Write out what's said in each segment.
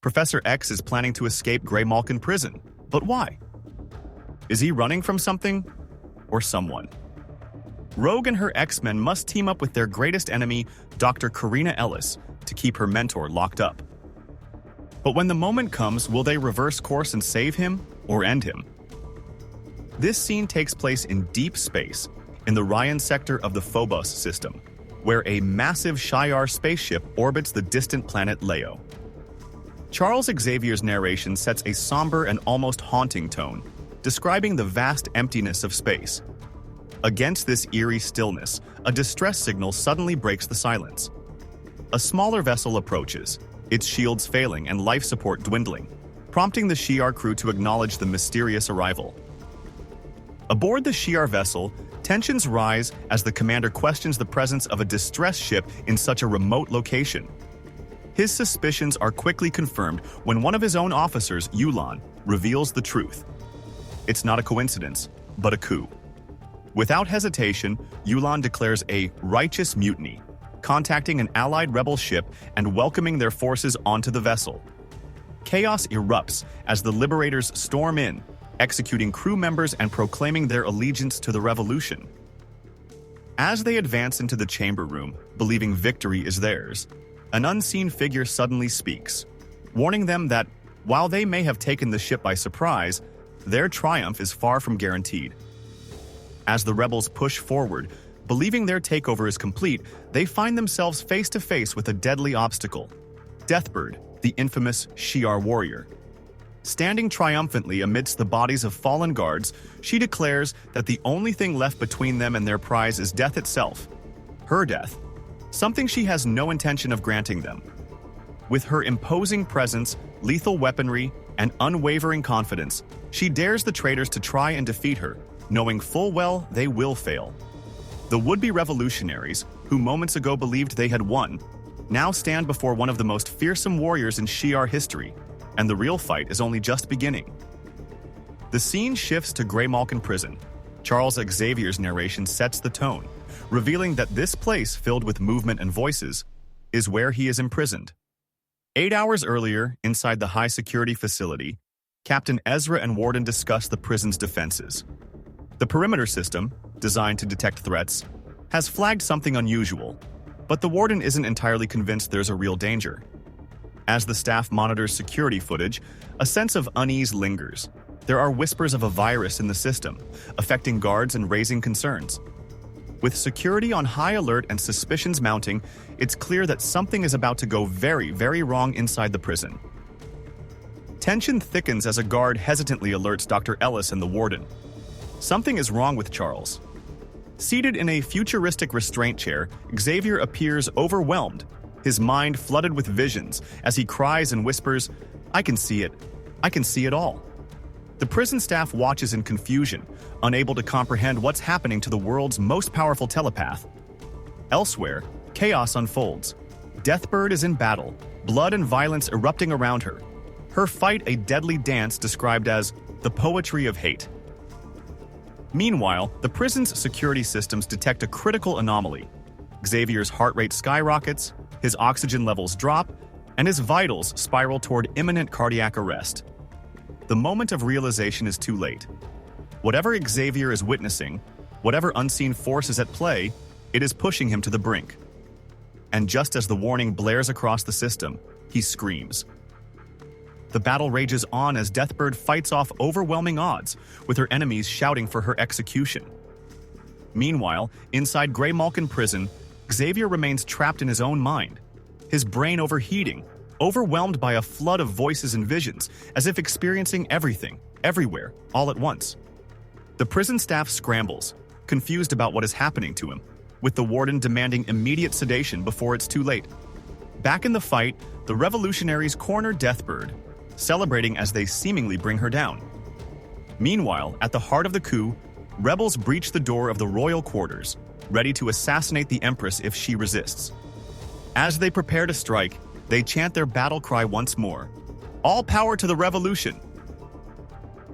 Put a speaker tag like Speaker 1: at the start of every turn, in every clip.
Speaker 1: Professor X is planning to escape Graymalkin Prison. But why? Is he running from something or someone? Rogue and her X-Men must team up with their greatest enemy, Dr. Corina Ellis, to keep her mentor locked up. But when the moment comes, will they reverse course and save him or end him? This scene takes place in deep space, in the Ryan sector of the Phobos system, where a massive Shi'ar spaceship orbits the distant planet Leo. Charles Xavier's narration sets a somber and almost haunting tone, describing the vast emptiness of space. Against this eerie stillness, a distress signal suddenly breaks the silence. A smaller vessel approaches, its shields failing and life support dwindling, prompting the Shi'ar crew to acknowledge the mysterious arrival. Aboard the Shi'ar vessel, tensions rise as the commander questions the presence of a distress ship in such a remote location. His suspicions are quickly confirmed when one of his own officers, Yulan, reveals the truth. It's not a coincidence, but a coup. Without hesitation, Yulan declares a righteous mutiny, contacting an allied rebel ship and welcoming their forces onto the vessel. Chaos erupts as the liberators storm in, executing crew members and proclaiming their allegiance to the revolution. As they advance into the chamber room, believing victory is theirs, an unseen figure suddenly speaks, warning them that, while they may have taken the ship by surprise, their triumph is far from guaranteed. As the rebels push forward, believing their takeover is complete, they find themselves face to face with a deadly obstacle: Deathbird, the infamous Shi'ar warrior. Standing triumphantly amidst the bodies of fallen guards, she declares that the only thing left between them and their prize is death itself. Her death, something she has no intention of granting them. With her imposing presence, lethal weaponry, and unwavering confidence, she dares the traitors to try and defeat her, knowing full well they will fail. The would-be revolutionaries, who moments ago believed they had won, now stand before one of the most fearsome warriors in Shi'ar history, and the real fight is only just beginning. The scene shifts to Graymalkin Prison. Charles Xavier's narration sets the tone, revealing that this place filled with movement and voices is where he is imprisoned. 8 hours earlier, inside the high-security facility, Captain Ezra and Warden discuss the prison's defenses. The perimeter system, designed to detect threats, has flagged something unusual, but the Warden isn't entirely convinced there's a real danger. As the staff monitors security footage, a sense of unease lingers. There are whispers of a virus in the system, affecting guards and raising concerns. With security on high alert and suspicions mounting, it's clear that something is about to go very, very wrong inside the prison. Tension thickens as a guard hesitantly alerts Dr. Ellis and the Warden. Something is wrong with Charles. Seated in a futuristic restraint chair, Xavier appears overwhelmed, his mind flooded with visions as he cries and whispers, "I can see it. I can see it all." The prison staff watches in confusion, unable to comprehend what's happening to the world's most powerful telepath. Elsewhere, chaos unfolds. Deathbird is in battle, blood and violence erupting around her. Her fight a deadly dance described as the poetry of hate. Meanwhile, the prison's security systems detect a critical anomaly. Xavier's heart rate skyrockets, his oxygen levels drop, and his vitals spiral toward imminent cardiac arrest. The moment of realization is too late. Whatever Xavier is witnessing, whatever unseen force is at play, it is pushing him to the brink. And just as the warning blares across the system, he screams. The battle rages on as Deathbird fights off overwhelming odds, with her enemies shouting for her execution. Meanwhile, inside Graymalkin Prison, Xavier remains trapped in his own mind, his brain overheating, overwhelmed by a flood of voices and visions, as if experiencing everything, everywhere, all at once. The prison staff scrambles, confused about what is happening to him, with the warden demanding immediate sedation before it's too late. Back in the fight, the revolutionaries corner Deathbird, celebrating as they seemingly bring her down. Meanwhile, at the heart of the coup, rebels breach the door of the royal quarters, ready to assassinate the Empress if she resists. As they prepare to strike, they chant their battle cry once more: "All power to the revolution!"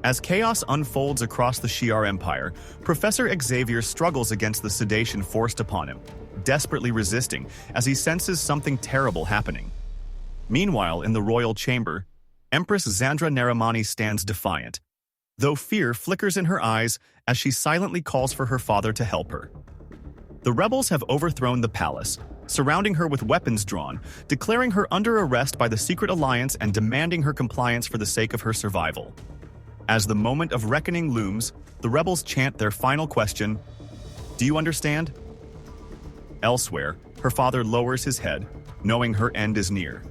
Speaker 1: As chaos unfolds across the Shi'ar Empire, Professor Xavier struggles against the sedation forced upon him, desperately resisting as he senses something terrible happening. Meanwhile, in the royal chamber, Empress Xandra Naramani stands defiant, though fear flickers in her eyes as she silently calls for her father to help her. The rebels have overthrown the palace, surrounding her with weapons drawn, declaring her under arrest by the Secret Alliance and demanding her compliance for the sake of her survival. As the moment of reckoning looms, the rebels chant their final question, "Do you understand?" Elsewhere, her father lowers his head, knowing her end is near.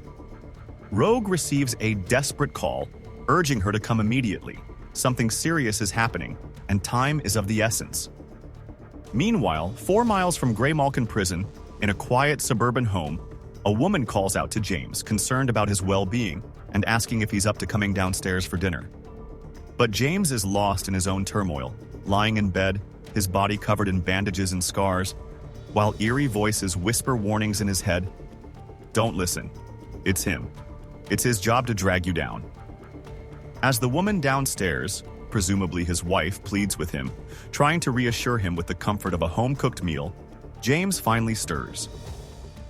Speaker 1: Rogue receives a desperate call, urging her to come immediately. Something serious is happening, and time is of the essence. Meanwhile, 4 miles from Graymalkin Prison, in a quiet suburban home, a woman calls out to James, concerned about his well-being and asking if he's up to coming downstairs for dinner. But James is lost in his own turmoil, lying in bed, his body covered in bandages and scars, while eerie voices whisper warnings in his head. Don't listen. It's him. It's his job to drag you down. As the woman downstairs, presumably his wife, pleads with him, trying to reassure him with the comfort of a home-cooked meal, James finally stirs.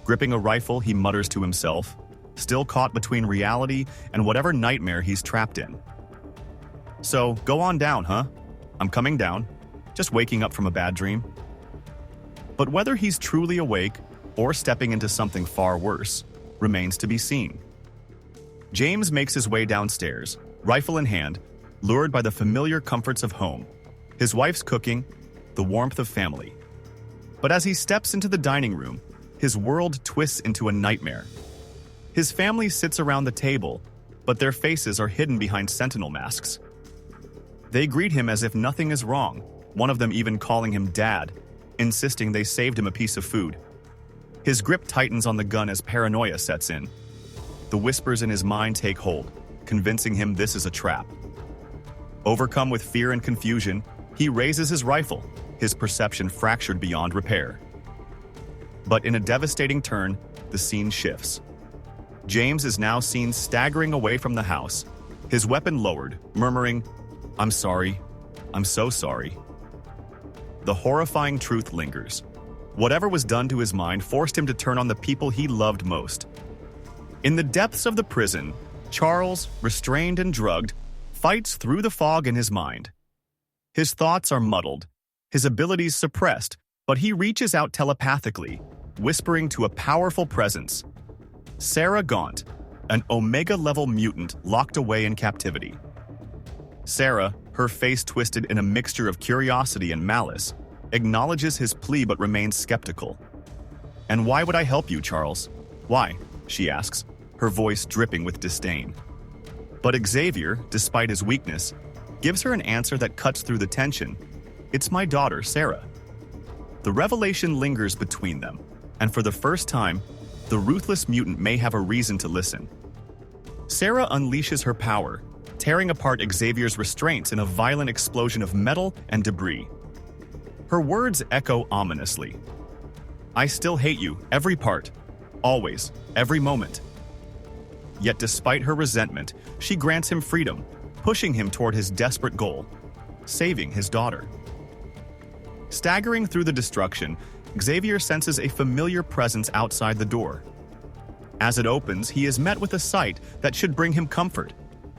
Speaker 1: Gripping a rifle, he mutters to himself, still caught between reality and whatever nightmare he's trapped in. So, go on down, huh? I'm coming down. Just waking up from a bad dream. But whether he's truly awake or stepping into something far worse remains to be seen. James makes his way downstairs, rifle in hand, lured by the familiar comforts of home, his wife's cooking, the warmth of family. But as he steps into the dining room, his world twists into a nightmare. His family sits around the table, but their faces are hidden behind sentinel masks. They greet him as if nothing is wrong, one of them even calling him Dad, insisting they saved him a piece of food. His grip tightens on the gun as paranoia sets in. The whispers in his mind take hold, convincing him this is a trap. Overcome with fear and confusion, he raises his rifle, his perception fractured beyond repair. But in a devastating turn, the scene shifts. James is now seen staggering away from the house, his weapon lowered, murmuring, "I'm sorry. I'm so sorry." The horrifying truth lingers. Whatever was done to his mind forced him to turn on the people he loved most. In the depths of the prison, Charles, restrained and drugged, fights through the fog in his mind. His thoughts are muddled, his abilities suppressed, but he reaches out telepathically, whispering to a powerful presence. Sarah Gaunt, an Omega-level mutant locked away in captivity. Sarah, her face twisted in a mixture of curiosity and malice, acknowledges his plea but remains skeptical. "And why would I help you, Charles? Why?" she asks, her voice dripping with disdain. But Xavier, despite his weakness, gives her an answer that cuts through the tension. "It's my daughter, Sarah." The revelation lingers between them, and for the first time, the ruthless mutant may have a reason to listen. Sarah unleashes her power, tearing apart Xavier's restraints in a violent explosion of metal and debris. Her words echo ominously. "I still hate you, every part. Always, every moment." Yet despite her resentment, she grants him freedom, pushing him toward his desperate goal, saving his daughter. Staggering through the destruction, Xavier senses a familiar presence outside the door. As it opens, he is met with a sight that should bring him comfort.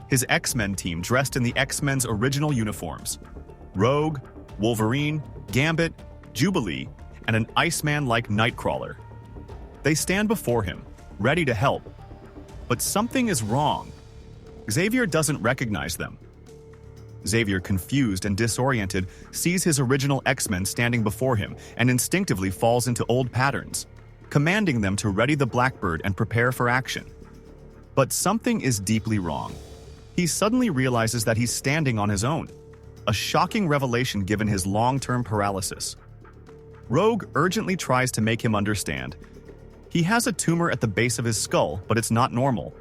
Speaker 1: His X-Men team dressed in the X-Men's original uniforms. Rogue, Wolverine, Gambit, Jubilee, and an Iceman-like Nightcrawler. They stand before him, ready to help. But something is wrong. Xavier doesn't recognize them. Xavier, confused and disoriented, sees his original X-Men standing before him and instinctively falls into old patterns, commanding them to ready the Blackbird and prepare for action. But something is deeply wrong. He suddenly realizes that he's standing on his own, a shocking revelation given his long-term paralysis. Rogue urgently tries to make him understand. He has a tumor at the base of his skull, but it's not normal.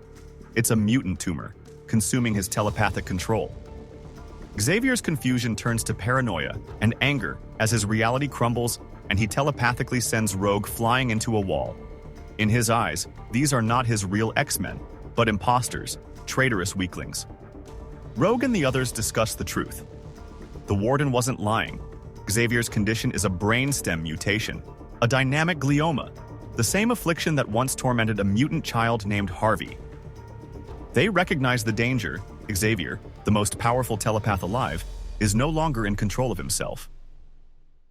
Speaker 1: It's a mutant tumor, consuming his telepathic control. Xavier's confusion turns to paranoia and anger as his reality crumbles and he telepathically sends Rogue flying into a wall. In his eyes, these are not his real X-Men, but imposters, traitorous weaklings. Rogue and the others discuss the truth. The Warden wasn't lying. Xavier's condition is a brainstem mutation, a dynamic glioma, the same affliction that once tormented a mutant child named Harvey. They recognize the danger. Xavier, the most powerful telepath alive, is no longer in control of himself.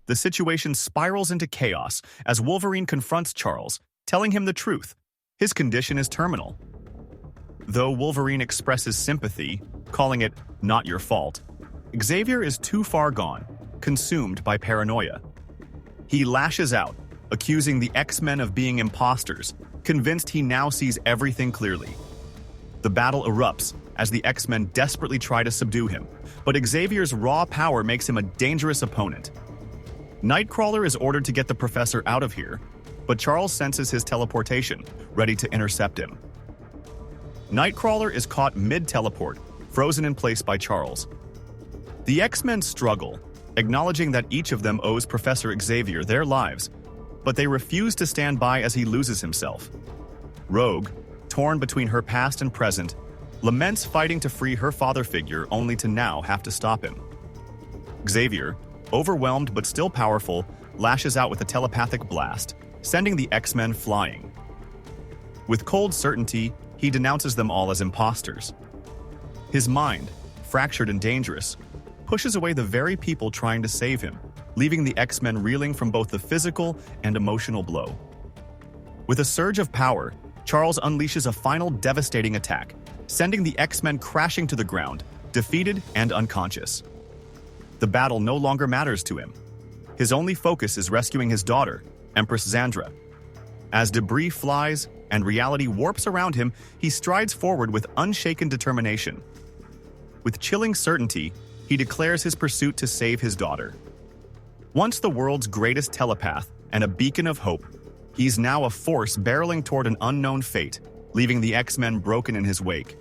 Speaker 1: The situation spirals into chaos as Wolverine confronts Charles, telling him the truth. His condition is terminal. Though Wolverine expresses sympathy, calling it not your fault, Xavier is too far gone, consumed by paranoia. He lashes out, accusing the X-Men of being imposters, convinced he now sees everything clearly. The battle erupts as the X-Men desperately try to subdue him, but Xavier's raw power makes him a dangerous opponent. Nightcrawler is ordered to get the Professor out of here, but Charles senses his teleportation, ready to intercept him. Nightcrawler is caught mid-teleport, frozen in place by Charles. The X-Men struggle, acknowledging that each of them owes Professor Xavier their lives, but they refuse to stand by as he loses himself. Rogue, torn between her past and present, laments fighting to free her father figure only to now have to stop him. Xavier, overwhelmed but still powerful, lashes out with a telepathic blast, sending the X-Men flying. With cold certainty, he denounces them all as imposters. His mind, fractured and dangerous, pushes away the very people trying to save him, leaving the X-Men reeling from both the physical and emotional blow. With a surge of power, Charles unleashes a final devastating attack, sending the X-Men crashing to the ground, defeated and unconscious. The battle no longer matters to him. His only focus is rescuing his daughter, Empress Xandra. As debris flies and reality warps around him, he strides forward with unshaken determination. With chilling certainty, he declares his pursuit to save his daughter. Once the world's greatest telepath and a beacon of hope, he's now a force barreling toward an unknown fate, leaving the X-Men broken in his wake.